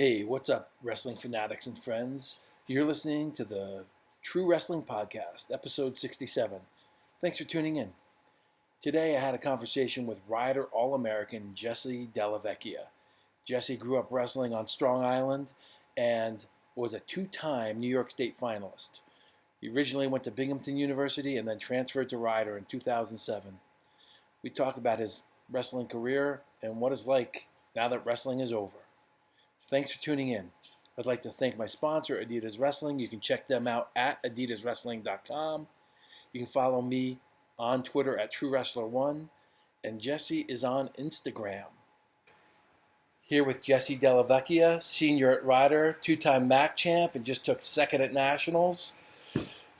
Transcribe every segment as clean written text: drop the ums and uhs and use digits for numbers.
Hey, what's up, wrestling fanatics and friends? You're listening to the True Wrestling Podcast, episode 67. Thanks for tuning in. Today I had a conversation with Rider All-American Jesse Dellavecchia. Jesse grew up wrestling on Strong Island and was a two-time New York State finalist. He originally went to Binghamton University and then transferred to Rider in 2007. We talk about his wrestling career and what it's like now that wrestling is over. Thanks for tuning in. I'd like to thank my sponsor, Adidas Wrestling. You can check them out at adidaswrestling.com. You can follow me on Twitter at TrueWrestler1. And Jesse is on Instagram. Here with Jesse Dellavecchia, senior at Rider, two-time MAC champ, and just took second at Nationals.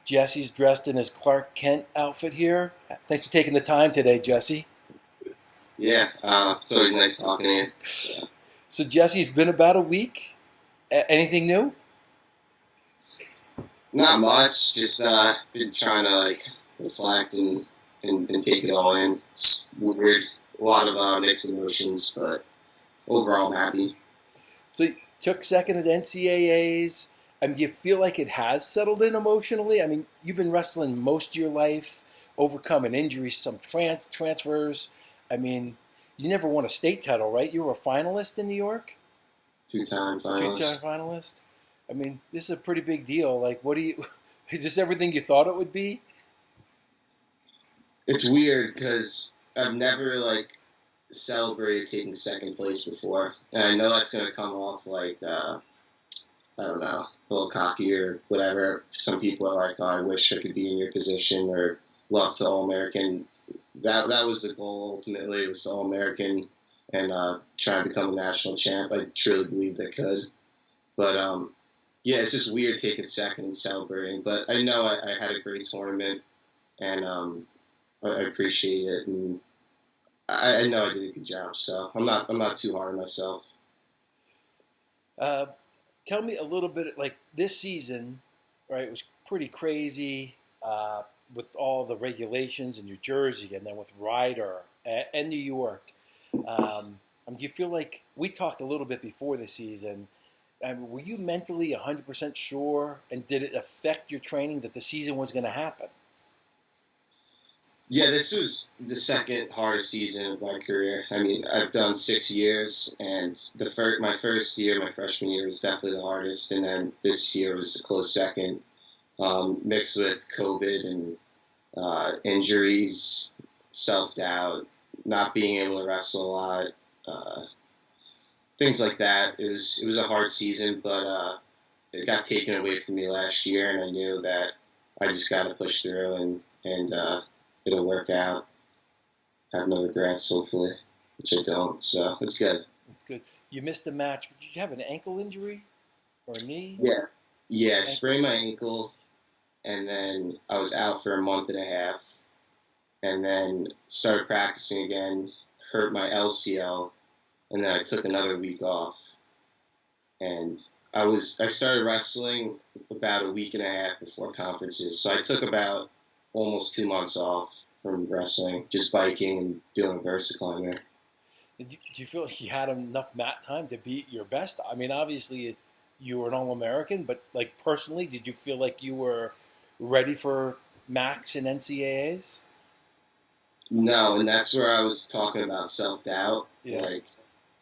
Jesse's dressed in his Clark Kent outfit here. Thanks for taking the time today, Jesse. Yeah, it's always nice talking to you. So Jesse, it's been about a week. Anything new? Not much. Just been trying to reflect and take it all in. It's weird. A lot of mixed emotions, but overall I'm happy. So you took second at NCAAs. I mean, do you feel like it has settled in emotionally? I mean, you've been wrestling most of your life, overcoming injuries, some transfers. I mean, you never won a state title, right? You were a finalist in New York? Two-time finalist. Two-time finalist? I mean, this is a pretty big deal. Like, is this everything you thought it would be? It's weird because I've never, celebrated taking second place before. And I know that's going to come off I don't know, a little cocky or whatever. Some people are like, oh, I wish I could be in your position, or love to All-American. That was the goal ultimately, was All-American and try to become a national champ. I truly believed I could. But, yeah, it's just weird taking second and celebrating. But I know I had a great tournament, and I appreciate it. And I know I did a good job, so I'm not too hard on myself. Tell me a little bit, this season, right, was pretty crazy. With all the regulations in New Jersey and then with Rider and New York. Do you feel like, we talked a little bit before the season, were you mentally 100% sure, and did it affect your training that the season was going to happen? Yeah, this was the second hardest season of my career. I mean, I've done 6 years, and my first year, my freshman year, was definitely the hardest, and then this year was a close second. Mixed with COVID and injuries, self-doubt, not being able to wrestle a lot, things like that. It was a hard season, but it got taken away from me last year, and I knew that I just got to push through, and it'll work out. Have no regrets, hopefully, which I don't, so it's good. It's good. You missed a match. Did you have an ankle injury or a knee? Yeah, I sprained my ankle. And then I was out for a month and a half, and then started practicing again, hurt my LCL, and then I took another week off. And I started wrestling about a week and a half before conferences, so I took about almost 2 months off from wrestling, just biking and doing VersaClimber. Do you feel like you had enough mat time to be your best? I mean, obviously you were an All-American, but personally, did you feel like you were ready for MACs and NCAAs? No, and that's where I was talking about self-doubt. Yeah.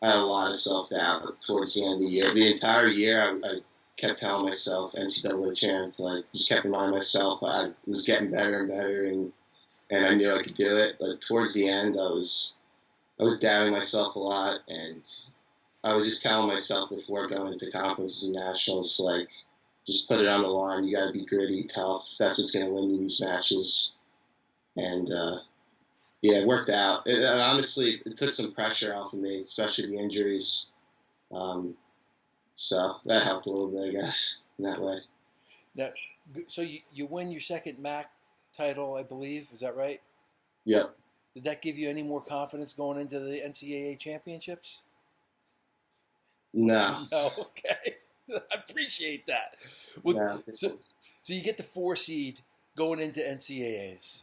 I had a lot of self-doubt towards the end of the year. The entire year, I kept telling myself, NCAA champ, just kept reminding myself I was getting better and better, and I knew I could do it. But towards the end, I was doubting myself a lot, and I was just telling myself before going into conferences and nationals, just put it on the line. You got to be gritty, tough. That's what's going to win you these matches. And, yeah, it worked out. And honestly, it took some pressure off of me, especially the injuries. So that helped a little bit, I guess, in that way. Now, so you win your second MAC title, I believe. Is that right? Yep. Did that give you any more confidence going into the NCAA championships? No. No, okay. I appreciate that. Well, so you get the 4 seed going into NCAAs.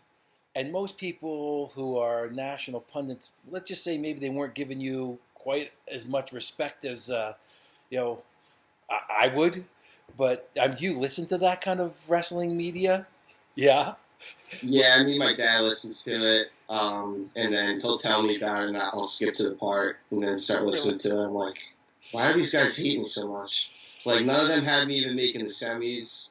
And most people who are national pundits, let's just say maybe they weren't giving you quite as much respect as You know, I would, but do you listen to that kind of wrestling media? Yeah. Yeah, I mean, my dad listens to it, and then he'll tell me about it, and I'll skip to the part and then start listening to it. I'm like, why are these guys hating me so much? Like, none of them had me even making the semis.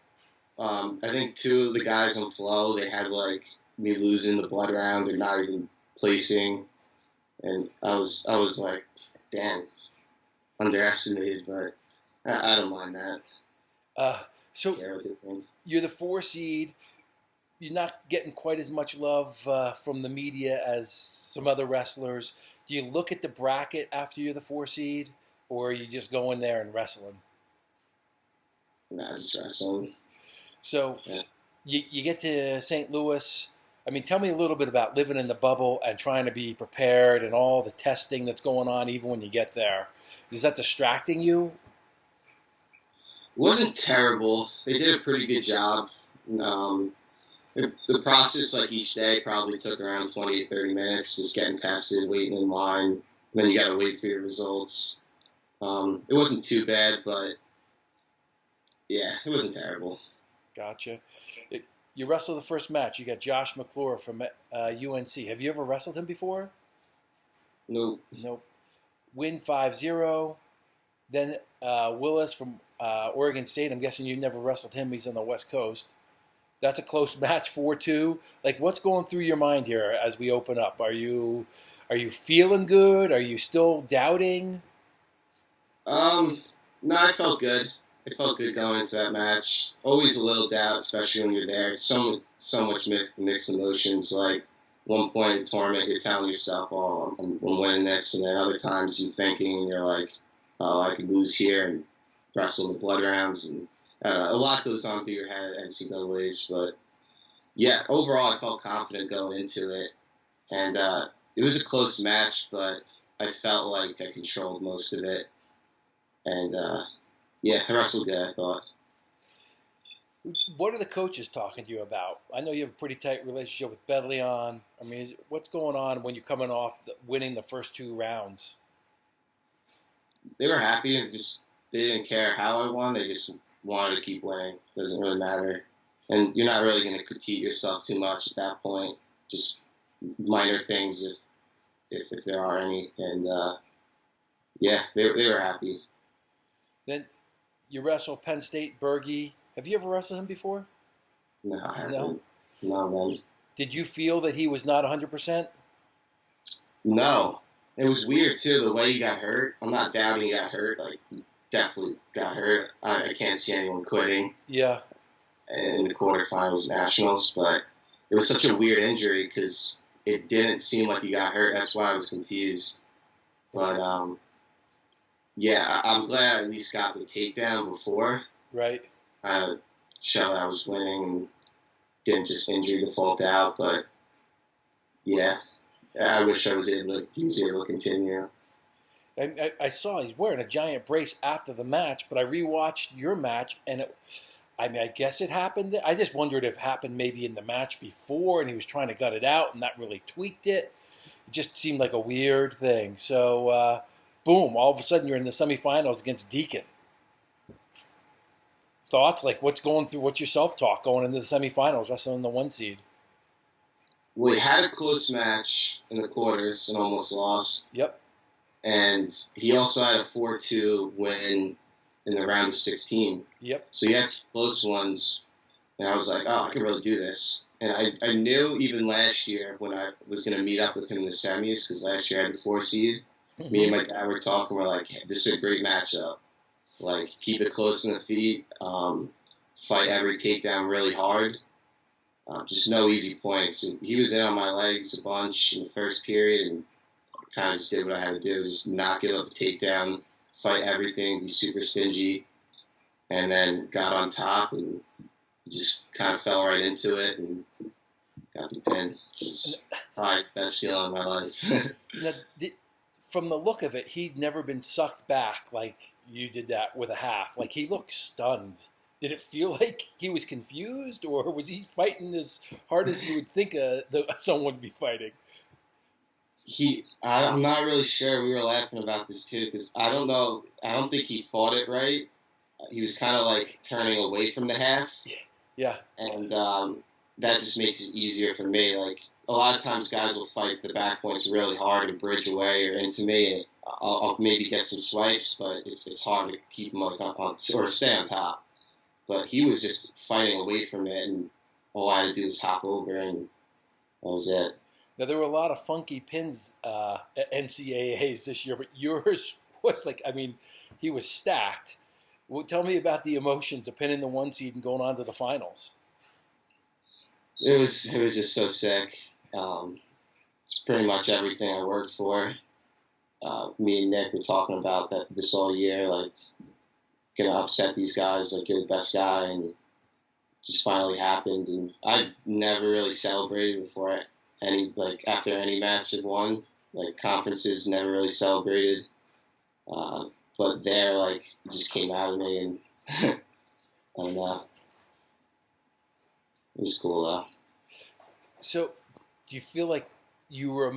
I think two of the guys on Flow, they had, like, me losing the blood round or not even placing. And I was like, damn, underestimated, but I don't mind that. So Yeah, what they think. you're the 4 seed. You're not getting quite as much love from the media as some other wrestlers. Do you look at the bracket after you're the 4 seed, or are you just going there and wrestling? Nah, just wrestling. So Yeah. you get to St. Louis. I mean, tell me a little bit about living in the bubble and trying to be prepared and all the testing that's going on even when you get there. Is that distracting you? It wasn't terrible. They did a pretty good job. The process, like each day, probably took around 20 to 30 minutes, just getting tested, waiting in line. And then you got to wait for your results. It wasn't too bad, but yeah, it wasn't terrible. Gotcha. You wrestled the first match. You got Josh McClure from UNC. Have you ever wrestled him before? Nope. Nope. Win 5-0. Then Willis from Oregon State. I'm guessing you never wrestled him. He's on the West Coast. That's a close match, 4-2. Like, what's going through your mind here as we open up? Are you feeling good? Are you still doubting? No, I felt good. I felt good going into that match. Always a little doubt, especially when you're there. So much mixed emotions. Like, one point in the tournament, you're telling yourself, oh, I'm winning this. And then other times you're thinking, and you're like, oh, I could lose here and wrestle the blood rounds. And a lot goes on through your head at NCAAs. But, yeah, overall I felt confident going into it. And it was a close match, but I felt like I controlled most of it. And, yeah, I wrestled good, I thought. What are the coaches talking to you about? I know you have a pretty tight relationship with Bedleon. I mean, what's going on when you're coming off winning the first 2 rounds? They were happy and they didn't care how I won. They just wanted to keep winning. Doesn't really matter. And you're not really going to critique yourself too much at that point. Just minor things if there are any. And, yeah, they were happy. Then you wrestle Penn State Berge. Have you ever wrestled him before? No, I haven't. No, man. Did you feel that he was not 100%? No. It was weird, too, the way he got hurt. I'm not doubting he got hurt. Like, he definitely got hurt. I can't see anyone quitting. Yeah. In the quarterfinals nationals, but it was such a weird injury because it didn't seem like he got hurt. That's why I was confused. But, yeah, I'm glad I at least got the takedown before. Right. Show that I was winning and didn't just injury default out. But, yeah, I wish he was able to continue. I saw he's wearing a giant brace after the match, but I rewatched your match, and I guess it happened. I just wondered if it happened maybe in the match before, and he was trying to gut it out, and that really tweaked it. It just seemed like a weird thing. So, boom, all of a sudden you're in the semifinals against Deacon. Thoughts? Like, what's your self-talk going into the semifinals, wrestling the 1 seed? We had a close match in the quarters and almost lost. Yep. And he also had a 4-2 win in the round of 16. Yep. So he had some close ones, and I was like, oh, I can really do this. And I knew even last year when I was going to meet up with him in the semis, because last year I had the 4 seed, me and my dad were talking, we're like, hey, this is a great matchup. Like, keep it close in the feet, fight every takedown really hard. Just no easy points. And he was in on my legs a bunch in the first period and kind of just did what I had to do, just not give up a takedown, fight everything, be super stingy, and then got on top and just kind of fell right into it and got the pin. It's probably the best feeling in my life. Now, from the look of it, he'd never been sucked back like you did that with a half. Like, he looked stunned. Did it feel like he was confused, or was he fighting as hard as you would think someone would be fighting? I'm not really sure. We were laughing about this too because I don't know. I don't think he fought it right. He was kind of like turning away from the half. Yeah. And that just makes it easier for me. Like a lot of times, guys will fight the back points really hard and bridge away or into me, and I'll maybe get some swipes, but it's hard to keep him like on or stay on top. But he was just fighting away from it, and all I had to do was hop over, and that was it. Now there were a lot of funky pins at NCAAs this year, but yours was like, I mean, he was stacked. Well, tell me about the emotions of pinning the 1 seed and going on to the finals. It was just so sick. It's pretty much everything I worked for. Me and Nick were talking about that this all year, like gonna upset these guys, like you're the best guy, and just finally happened. And I never really celebrated before after any match had won. Like conferences never really celebrated. But there, like, it just came out of me, and and it was cool though. So, do you feel like you were?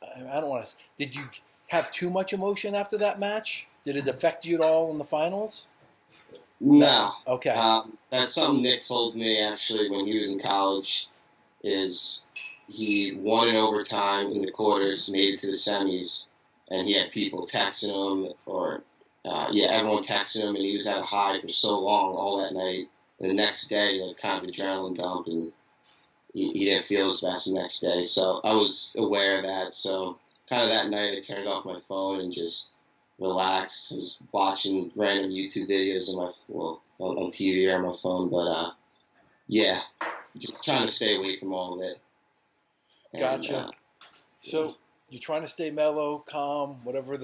I don't want to. Did you have too much emotion after that match? Did it affect you at all in the finals? No. Okay. That's something Nick told me actually when he was in college. Is he won in overtime in the quarters, made it to the semis, and he had people texting him or everyone texted him, and he was at a high for so long all that night. And the next day, like, kind of adrenaline dump, and he didn't feel his best the next day. So I was aware of that. So kind of that night, I turned off my phone and just relaxed. I was watching random YouTube videos on TV or on my phone. But just trying to stay away from all of it. And, gotcha. So you're trying to stay mellow, calm, whatever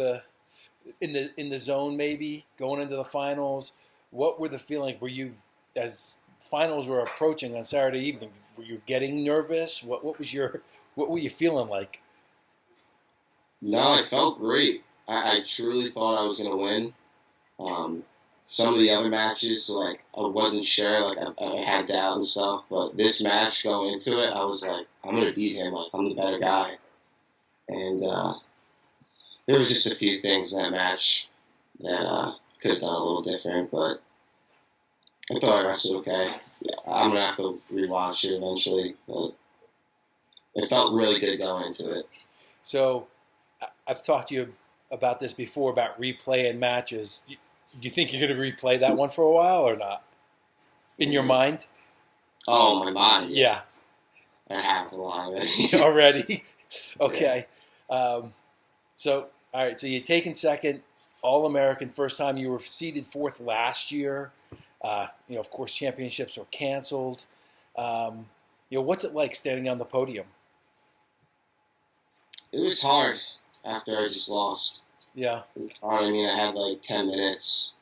in the zone, maybe going into the finals. What were the feelings? Were you, as finals were approaching on Saturday evening, were you getting nervous? What were you feeling like? No, I felt great. I truly thought I was going to win. Some of the other matches, like, I wasn't sure, like, I had doubt and stuff, but this match, going into it, I was like, I'm going to beat him, like, I'm the better guy. And there was just a few things in that match that could have done a little different, but I thought I wrestled okay. Yeah, I'm going to have to rewatch it eventually, but it felt really good going into it. So I've talked to you about this before, about replaying matches. Do you think you're going to replay that one for a while or not? In your mind? Oh, my mind. Yeah. I have a lot already. Already? Okay. So, all right. So you're taking second, All-American, first time. You were seeded fourth last year. Of course, championships were canceled. What's it like standing on the podium? It was hard after I just lost. Yeah. It was hard. I mean, I had like 10 minutes.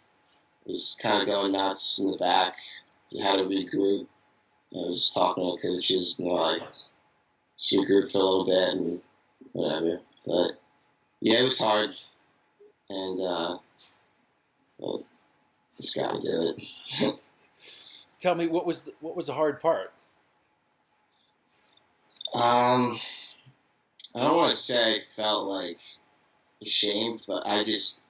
It was kind of going nuts in the back. You had to regroup. I was talking to coaches, and they're like, just regroup for a little bit and whatever. But yeah, it was hard. And just got to do it. Tell me, what was the hard part? I don't want to say I felt like ashamed, but I just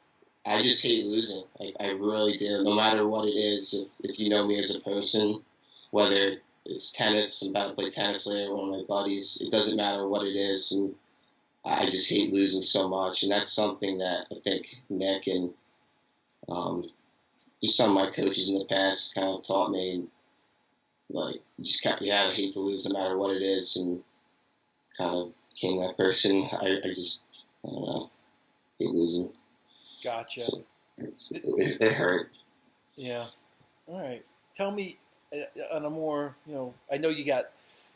hate losing. Like, I really do. No matter what it is, if you know me as a person, whether it's tennis, I'm about to play tennis later with one of my buddies, it doesn't matter what it is, and I just hate losing so much. And that's something that I think Nick and just some of my coaches in the past kind of taught me. Like, I hate to lose no matter what it is, and kind of became that person. I don't know, hate losing. Gotcha. So it hurt. Yeah. All right. Tell me, on a more, I know you got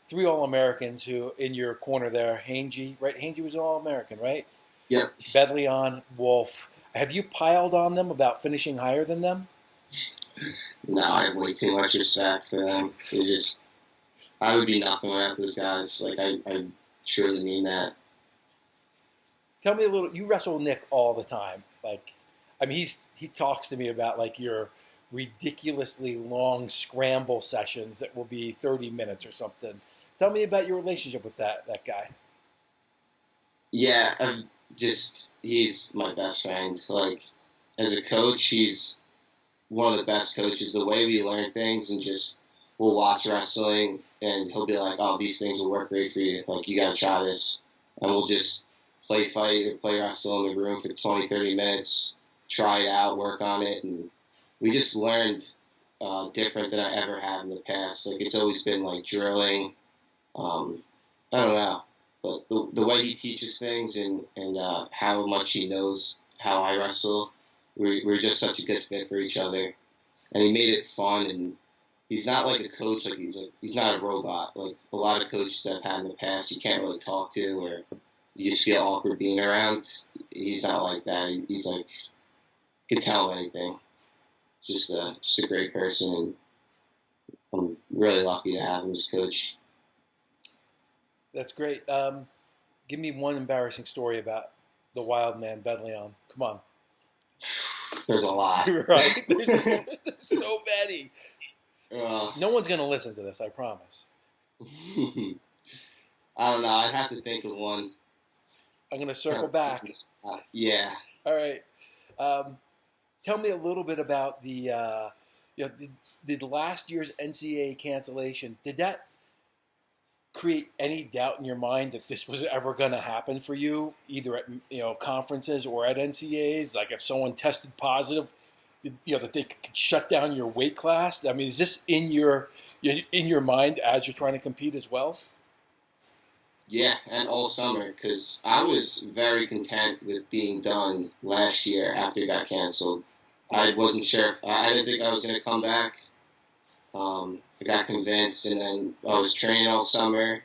3 All-Americans who in your corner there. Hangy, right? Hangy was an All-American, right? Yep. Bedleon, Wolf. Have you piled on them about finishing higher than them? No, I have way too much respect for them. I would be knocking around those guys. Like, I truly mean that. Tell me a little. You wrestle Nick all the time. Like, I mean, he talks to me about like your ridiculously long scramble sessions that will be 30 minutes or something. Tell me about your relationship with that guy. Yeah, he's my best friend. Like, as a coach, he's one of the best coaches. The way we learn things and just we'll watch wrestling and he'll be like, oh, these things will work great for you. Like, you got to try this. And we'll just fight or play wrestle in the room for 20, 30 minutes, try it out, work on it. And we just learned different than I ever have in the past. Like, it's always been like drilling. I don't know. But the way he teaches things and how much he knows how I wrestle, we're just such a good fit for each other. And he made it fun, and he's not like a coach, like he's not a robot. Like a lot of coaches I've had in the past, you can't really talk to, or you just feel awkward being around. He's not like that. He's like, you can tell him anything. Just a great person, and I'm really lucky to have him as coach. That's great. Give me one embarrassing story about the wild man Bedleon. Come on. There's a lot. Right? There's so many. No one's going to listen to this, I promise. I don't know. I'd have to think of one. I'm going to circle back. Yeah. All right. Tell me a little bit about did last year's NCAA cancellation, did that create any doubt in your mind that this was ever going to happen for you, either at conferences or at NCAAs? Like if someone tested positive, that they could shut down your weight class. I mean, is this in your mind as you're trying to compete as well? Yeah, and all summer, because I was very content with being done last year after it got canceled. I wasn't sure. I didn't think I was going to come back. I got convinced, and then I was training all summer.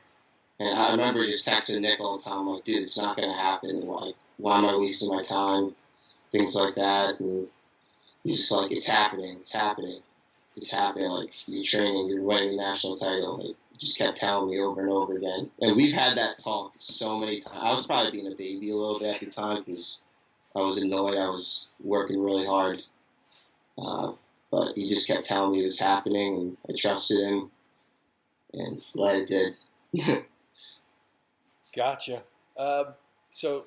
And I remember just texting Nick all the time, like, dude, it's not going to happen. Like, why am I wasting my time? Things like that. And he's just like, it's happening. It's happening. It's happening. Like, you're training, you're winning the national title. Like, just kept telling me over and over again. And we've had that talk so many times. I was probably being a baby a little bit at the time because I was annoyed. I was working really hard. But he just kept telling me it was happening, and I trusted him, and glad it did. Gotcha. So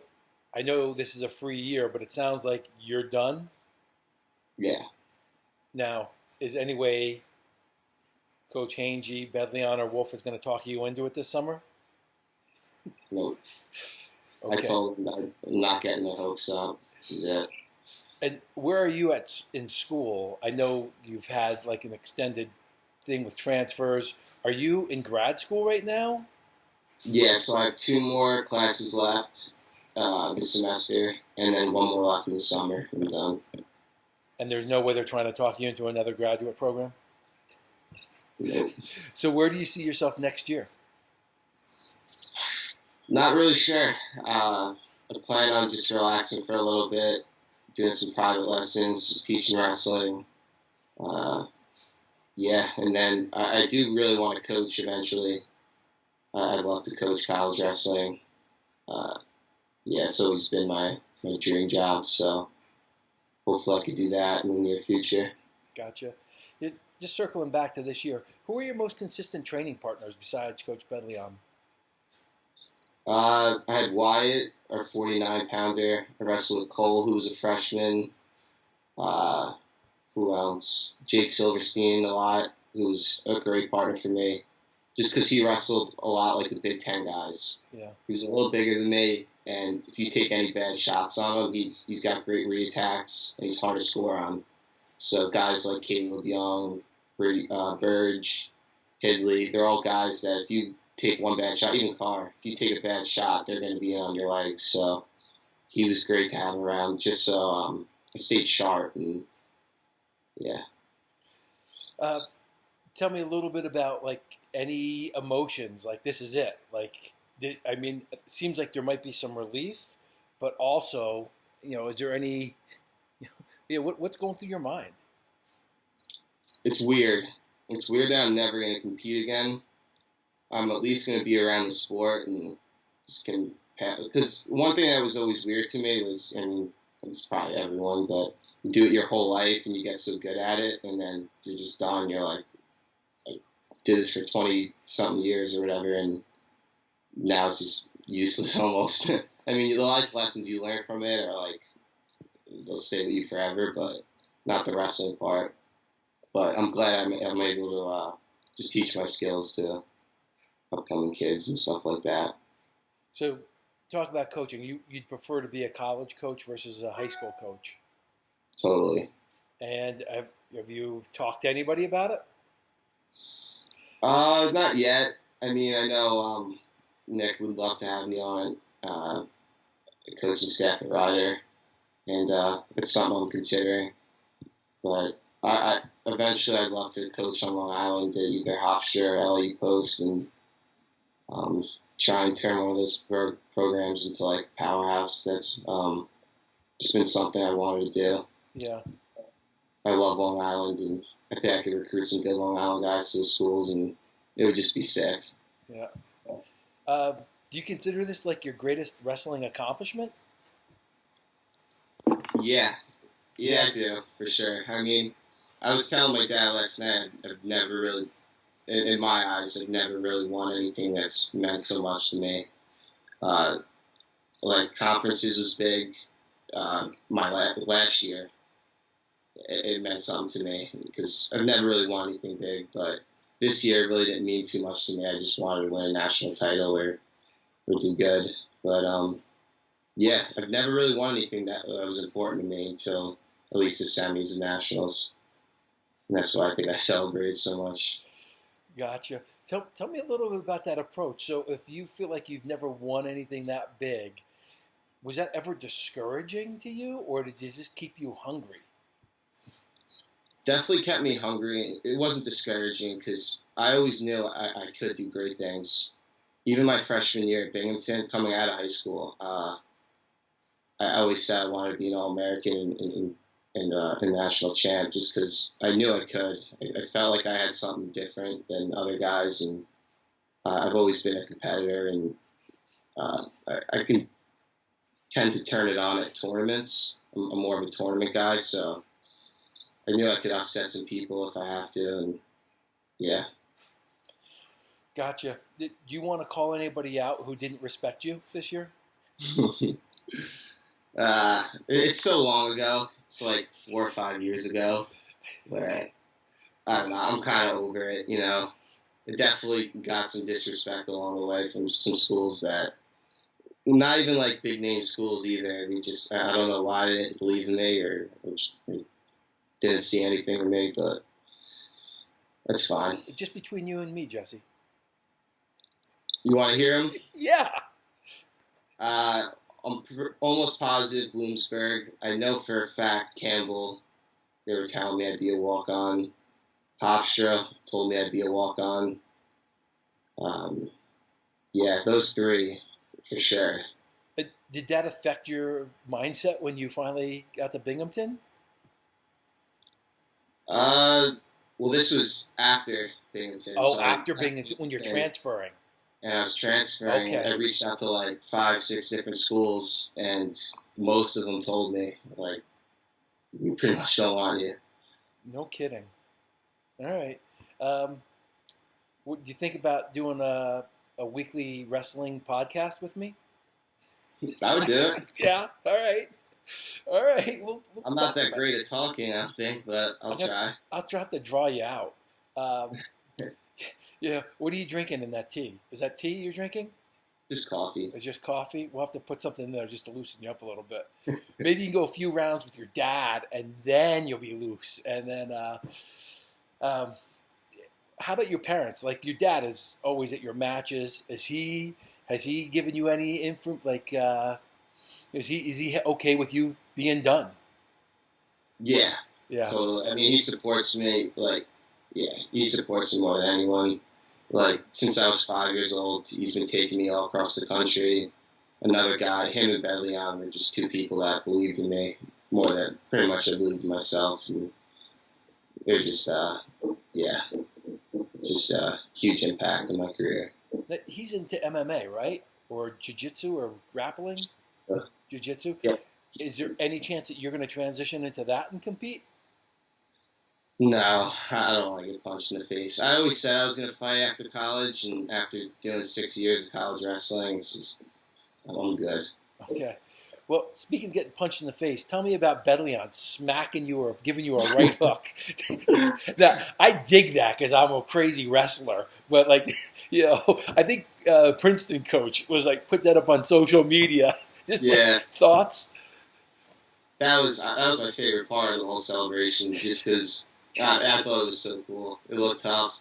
I know this is a free year, but it sounds like you're done? Yeah. Now, is any way Coach Hangy, Bedleon, or Wolf is going to talk you into it this summer? No. Okay. I told him I'm not getting my hopes up. This is it. And where are you in school? I know you've had like an extended thing with transfers. Are you in grad school right now? Yeah, so I have 2 more classes left this semester, and then 1 more left in the summer. I'm done. And there's no way they're trying to talk you into another graduate program? Nope. So where do you see yourself next year? Not really sure. I plan on just relaxing for a little bit, doing some private lessons, just teaching wrestling. Yeah, and then I do really want to coach eventually. I'd love to coach college wrestling. Yeah, it's always been my dream job, so hopefully I can do that in the near future. Gotcha. Just circling back to this year, who are your most consistent training partners besides Coach Bedleon? I had Wyatt, our 49-pounder. I wrestled with Cole, who was a freshman. Who else? Jake Silverstein a lot, who's a great partner for me. Just because he wrestled a lot like the Big Ten guys. Yeah. He was a little bigger than me, and if you take any bad shots on him, he's got great re-attacks, and he's hard to score on. So guys like Caleb Young, Burge, Hidley, they're all guys that if you take one bad shot, even Carr, if you take a bad shot, they're going to be on your legs. So he was great to have around, just so I stayed sharp, and yeah. Tell me a little bit about like any emotions, like this is it. Like, it seems like there might be some relief, but also, is there any, what's going through your mind? It's weird. It's weird that I'm never going to compete again. I'm at least going to be around the sport and just can pass. Because one thing that was always weird to me was, it's probably everyone, but you do it your whole life and you get so good at it, and then you're just done. You're like did this for 20-something years or whatever, and now it's just useless almost. I mean, the life lessons you learn from it are like, they'll stay with you forever, but not the wrestling part. But I'm glad I'm able to just teach my skills to upcoming kids and stuff like that. So, talk about coaching. You'd prefer to be a college coach versus a high school coach. Totally. And have you talked to anybody about it? Not yet. I mean, I know Nick would love to have me on the coaching staff at Ryder, and it's something I'm considering. But I eventually I'd love to coach on Long Island at either Hofstra or LU Post, and try and turn one of those programs into like a powerhouse. That's just been something I wanted to do. Yeah. I love Long Island, and I think I could recruit some good Long Island guys to the schools, and it would just be sick. Yeah. Do you consider this like your greatest wrestling accomplishment? Yeah, I do, for sure. I mean, I was telling my dad last night, I've never really, in my eyes, I've never really won anything that's meant so much to me. Like, conferences was big. My last year, it meant something to me, because I've never really won anything big, but this year it really didn't mean too much to me. I just wanted to win a national title or do good. But, yeah, I've never really won anything that was important to me until at least the semis and nationals. And that's why I think I celebrated so much. Gotcha. Tell me a little bit about that approach. So if you feel like you've never won anything that big, was that ever discouraging to you, or did it just keep you hungry? Definitely kept me hungry. It wasn't discouraging because I always knew I could do great things. Even my freshman year at Binghamton, coming out of high school, I always said I wanted to be an All-American and national champ just because I knew I could. I felt like I had something different than other guys, and I've always been a competitor, and I can tend to turn it on at tournaments. I'm more of a tournament guy, so I knew I could upset some people if I have to, and yeah. Gotcha. Do you want to call anybody out who didn't respect you this year? It's so long ago. It's like 4 or 5 years ago. But I don't know. I'm kind of over it, you know. It definitely got some disrespect along the way from some schools that, not even like big name schools either. They just, I don't know why they didn't believe in me or just didn't see anything in me, but that's fine. Just between you and me, Jesse. You want to hear him? Yeah. I'm almost positive Bloomsburg. I know for a fact Campbell, they were telling me I'd be a walk-on. Hofstra told me I'd be a walk-on. Yeah, those three for sure. Did that affect your mindset when you finally got to Binghamton? Well, this was after Binghamton. Oh, so after Binghamton, when you're transferring. And I was transferring. Okay. I reached out to like 5, 6 different schools, and most of them told me, like, we pretty much don't want you. No kidding. All right. What do you think about doing a weekly wrestling podcast with me? I would do it. Yeah. All right. All right. We'll I'm not that great at talking, I don't think, but I'll try. I'll try to draw you out. Yeah. What are you drinking in that tea? Is that tea you're drinking? Just coffee. It's just coffee? We'll have to put something in there just to loosen you up a little bit. Maybe you can go a few rounds with your dad, and then you'll be loose. And then, how about your parents? Like, your dad is always at your matches. Has he given you any info? Like, is he okay with you being done? Yeah. Yeah. Totally. I mean, he supports me. Like, yeah, he supports me more than anyone. Like, since I was 5 years old, he's been taking me all across the country. Another guy, him and Bedlion, were just two people that believed in me more than pretty much I believed in myself. And they're just, just a huge impact on my career. He's into MMA, right? Or jiu-jitsu or grappling? Jiu-jitsu? Yeah. Is there any chance that you're going to transition into that and compete? No, I don't want to get punched in the face. I always said I was going to fight after college, and after doing 6 years of college wrestling, it's just, I'm good. Okay. Well, speaking of getting punched in the face, tell me about Bedleon smacking you or giving you a right hook. Now, I dig that because I'm a crazy wrestler, but like, I think Princeton coach was like put that up on social media. Just Yeah, thoughts. that was my favorite part of the whole celebration, just because I thought it was so cool. It looked tough.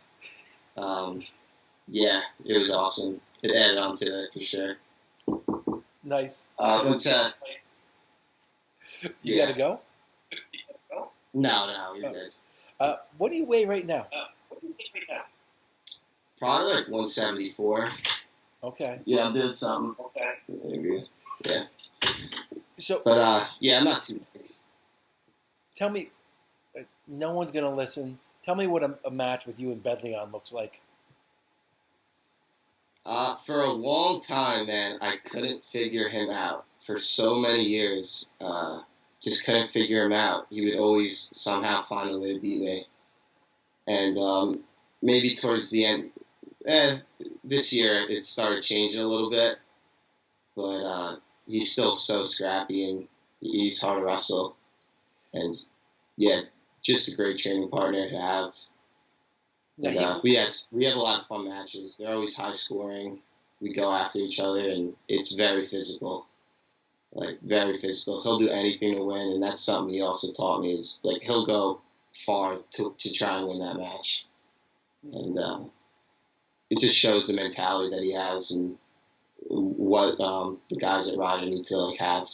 Yeah, it was awesome. It added on to it for sure. Nice. You got to go? No, you're good. What do you weigh right now? Probably like 174. Okay. Yeah, I'm doing something. Okay. Maybe. Yeah. So, but yeah, I'm not too big. Tell me, no one's going to listen. Tell me what a match with you and Bedleon looks like. For a long time, man, I couldn't figure him out. For so many years, just couldn't figure him out. He would always somehow find a way to beat me. And maybe towards the end, this year it started changing a little bit. But he's still so scrappy and he's hard to wrestle. And yeah, just a great training partner to have. And, we have a lot of fun matches. They're always high scoring. We go after each other, and it's very physical. Like, very physical. He'll do anything to win, and that's something he also taught me is, like, he'll go far to try and win that match. And it just shows the mentality that he has and what the guys at Ryder need to, like, have.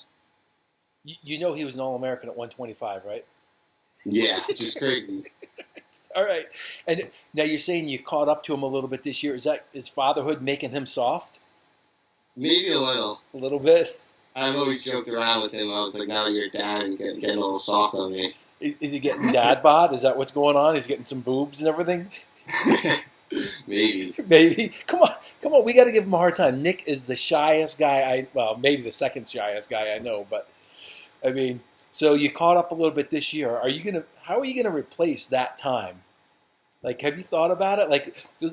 You know he was an All-American at 125, right? Yeah, just crazy. All right. And now you're saying you caught up to him a little bit this year. Is fatherhood making him soft? Maybe a little. A little bit? I've always joked around with him. I was like, now that you're a dad, you're getting a little soft on me. Is he getting dad bod? Is that what's going on? He's getting some boobs and everything? Maybe. Maybe. Come on. We got to give him a hard time. Nick is the shyest guy maybe the second shyest guy I know. But, I mean, so you caught up a little bit this year. How are you gonna replace that time? Like, have you thought about it?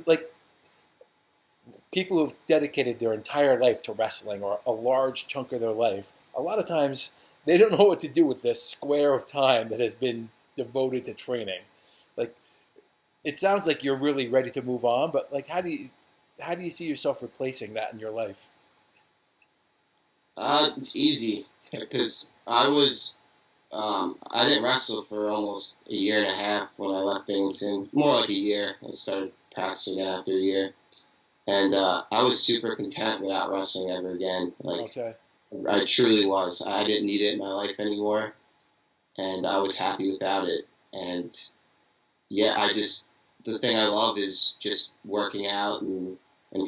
Like people who've dedicated their entire life to wrestling or a large chunk of their life, a lot of times they don't know what to do with this square of time that has been devoted to training. Like, it sounds like you're really ready to move on, but like, how do you see yourself replacing that in your life? It's easy because I didn't wrestle for almost a year and a half when I left Binghamton. More like a year. I started practicing again after a year. And I was super content without wrestling ever again. Okay. I truly was. I didn't need it in my life anymore. And I was happy without it. And yeah, the thing I love is just working out and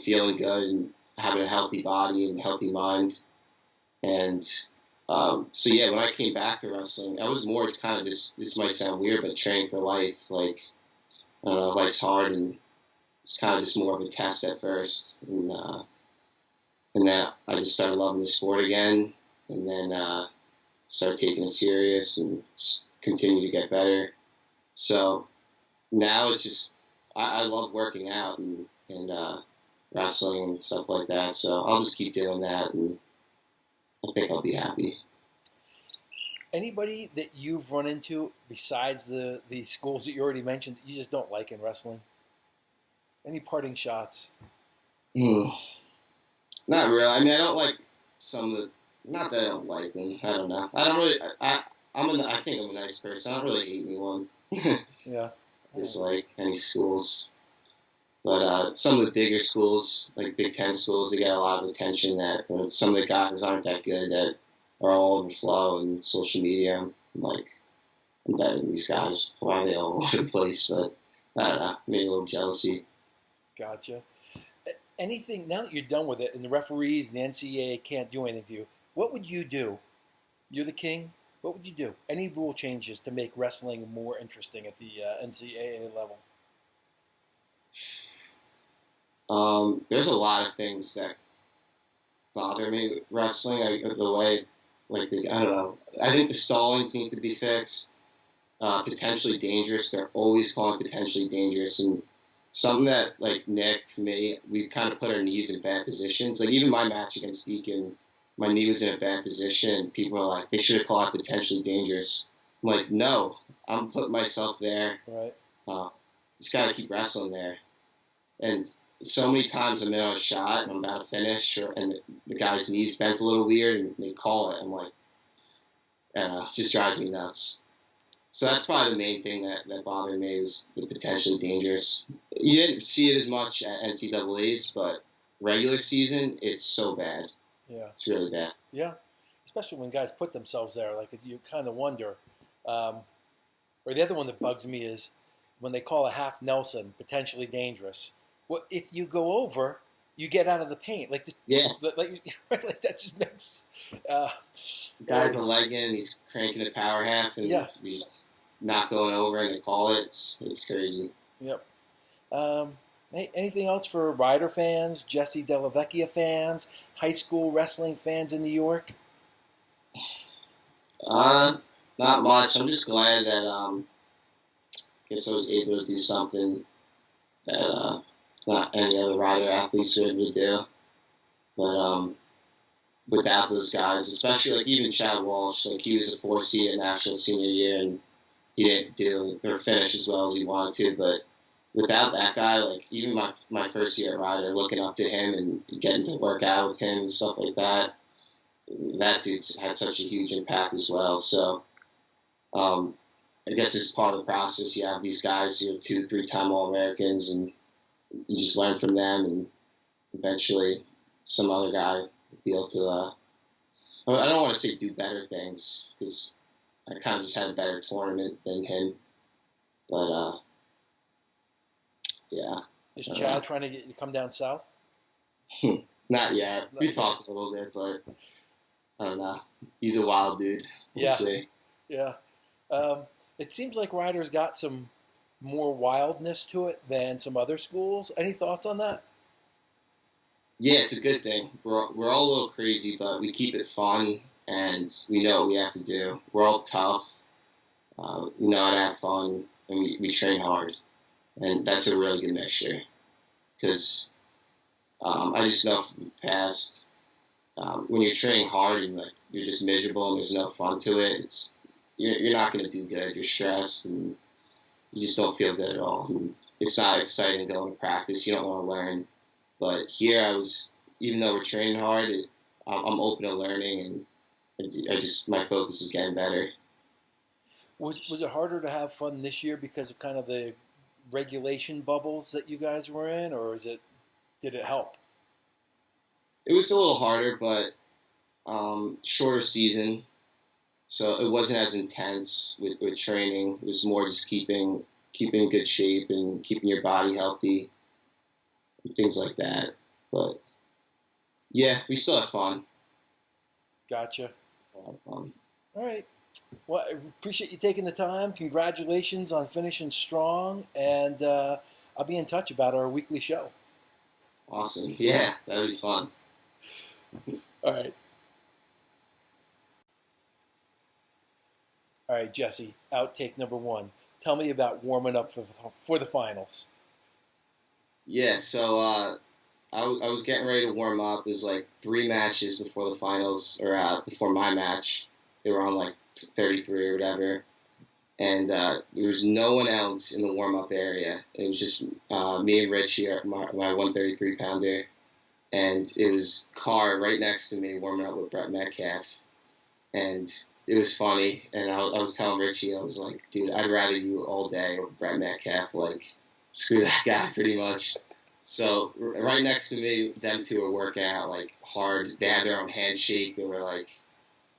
feeling good and having a healthy body and healthy mind. And so yeah, when I came back to wrestling, I was more kind of this might sound weird, but training for life. Like, I don't know, life's hard, and it's kind of just more of a test at first. And then I just started loving the sport again, and then started taking it serious and just continue to get better. So now it's just, I love working out and wrestling and stuff like that. So I'll just keep doing that, and I think I'll be happy. Anybody that you've run into besides the schools that you already mentioned that you just don't like in wrestling? Any parting shots? Not really. I mean, I don't like some of the. Not that I don't like them. I don't know. I don't really. I think I'm a nice person. I don't really hate anyone. Yeah. It's like any schools. But some of the bigger schools, like Big Ten schools, they get a lot of attention that some of the guys aren't that good that are all over flow and social media. I'm better than these guys. Why are they all over the place? But I don't know, maybe a little jealousy. Gotcha. Anything, now that you're done with it and the referees and the NCAA can't do anything to you, what would you do? You're the king. What would you do? Any rule changes to make wrestling more interesting at the NCAA level? There's a lot of things that bother me with wrestling. The way, I don't know. I think the stallings need to be fixed. potentially dangerous. They're always calling potentially dangerous, and something that like Nick, me, we kind of put our knees in bad positions. Like even my match against Deacon, my knee was in a bad position. And people are like, they should have called it potentially dangerous. I'm like, no, I'm putting myself there. Right. Just got to keep wrestling there. And so many times I'm in on a shot and I'm about to finish, and the guy's knees bent a little weird, and they call it. I'm like, just drives me nuts. So that's probably the main thing that bothered me was the potentially dangerous. You didn't see it as much at NCAA's, but regular season, it's so bad. Yeah. It's really bad. Yeah. Especially when guys put themselves there. Like, you kind of wonder. Or the other one that bugs me is when they call a half Nelson potentially dangerous. Well, if you go over, you get out of the paint. Like, yeah. Like that just makes... the guy's a leg in, he's cranking the power half, and he's not going over, and they call it. It's crazy. Yep. Anything else for Ryder fans, Jesse Dellavecchia fans, high school wrestling fans in New York? Not much. I'm just glad that I guess I was able to do something that not any other Ryder athletes were able to do. But without those guys, especially like even Chad Walsh, like he was a 4 seed at national senior year, and he didn't do or finish as well as he wanted to. But without that guy, like even my first year at Ryder, looking up to him and getting to work out with him and stuff like that, that dude's had such a huge impact as well. So I guess it's part of the process. You have these guys who are 2-3-time All-Americans, and you just learn from them, and eventually some other guy will be able to, I don't want to say do better things, because I kind of just had a better tournament than him. But, yeah. Is Chad trying to get you to come down south? Not yet. We talked a little bit, but I don't know. He's a wild dude. We'll see. Yeah. It seems like Ryder's got some more wildness to it than some other schools. Any thoughts on that? Yeah, it's a good thing. We're all a little crazy, but we keep it fun, and we know what we have to do. We're all tough. We know how to have fun, and we train hard. And that's a really good mixture. Because I just know from the past, when you're training hard and like you're just miserable and there's no fun to it, you're not going to do good. You're stressed and you just don't feel good at all. And it's not exciting going to practice. You don't want to learn. But here even though we're training hard, I'm open to learning, and my focus is getting better. Was it harder to have fun this year because of kind of the regulation bubbles that you guys were in, or did it help? It was a little harder, but shorter season, so it wasn't as intense with training. It was more just keeping in good shape and keeping your body healthy, and things like that. But yeah, we still have fun. Gotcha. A lot of fun. All right. Well, I appreciate you taking the time. Congratulations on finishing strong, and I'll be in touch about our weekly show. Awesome. Yeah, that would be fun. All right. All right, Jesse, outtake number 1. Tell me about warming up for the finals. Yeah, so I was getting ready to warm up. It was like 3 matches before the finals, or before my match. They were on like 33 or whatever. And there was no one else in the warm-up area. It was just me and Richie, my 133-pounder. And it was Carr right next to me warming up with Brett Metcalf. And it was funny. And I was telling Richie, I was like, dude, I'd rather you all day with Brett Metcalf. Like, screw that guy pretty much. So right next to me, them two were working out like hard. They had their own handshake. They were like,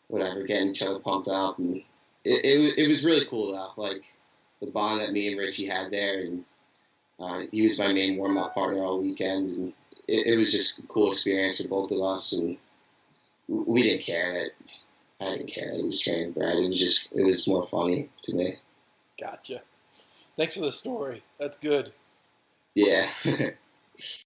whatever, getting each other pumped up. And it was really cool, though. Like, the bond that me and Richie had there. And he was my main warm-up partner all weekend. And it was just a cool experience for both of us, and we didn't care. I didn't care. It was training Brad. It was more funny to me. Gotcha. Thanks for the story. That's good. Yeah.